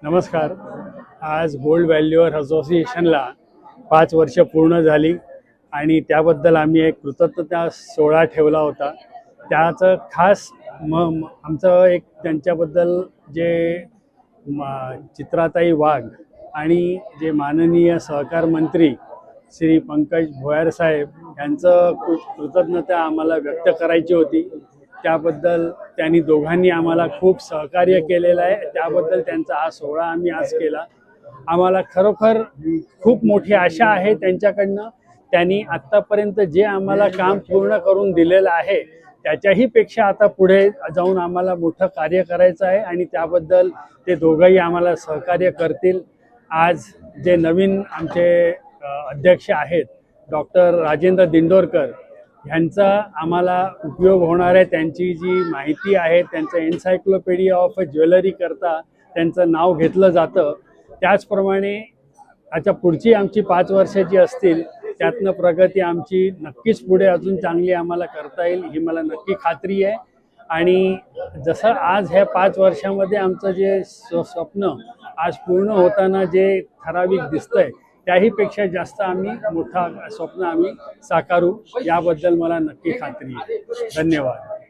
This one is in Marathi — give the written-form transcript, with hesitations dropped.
नमस्कार. आज गोल्ड व्हॅल्युअर असोसिएशनला 5 वर्ष पूर्ण झाली आणि त्याबद्दल आम्ही एक कृतज्ञता सोहळा ठेवला होता. त्याचं खास आमचं एक त्यांच्याबद्दल जे चित्राताई वाघ आणि जे माननीय सहकार मंत्री श्री पंकज भोयर साहेब यांचं कृतज्ञता आम्हाला व्यक्त करायची होती. त्याबद्दल त्यांनी दोघांनी आम्हाला खूप सहकार्य केलेलं आहे. त्याबद्दल त्यांचा हा सोहळा आम्ही आज केला. आम्हाला खरोखर खूप मोठी आशा आहे त्यांच्याकडनं. त्यांनी आत्तापर्यंत जे आम्हाला काम पूर्ण करून दिलेलं आहे त्याच्याही पेक्षा आता पुढे जाऊन आम्हाला मोठं कार्य करायचं आहे आणि त्याबद्दल ते दोघंही आम्हाला सहकार्य करतील. आज जे नवीन आमचे अध्यक्ष आहेत डॉक्टर राजेंद्र दिंडोरकर ह्यांचा आम्हाला उपयोग होणार आहे. त्यांची जी माहिती आहे त्यांचं एन्सायक्लोपीडिया ऑफ ज्वेलरी करता त्यांचं नाव घेतलं जातं. त्याचप्रमाणे आता पुढची आमची 5 वर्षाची असतील त्यातनं प्रगती आमची नक्कीच पुढे अजून चांगली आम्हाला करता येईल ही मला नक्की खात्री आहे. आणि जसं आज ह्या 5 वर्षामध्ये आमचं जे स्वप्न आज पूर्ण होताना जे ठराविक दिसतंय त्याही पेक्षा जास्त आम्ही मोठा स्वप्न आम्ही साकारू याबद्दल मला नक्की खात्री आहे. धन्यवाद.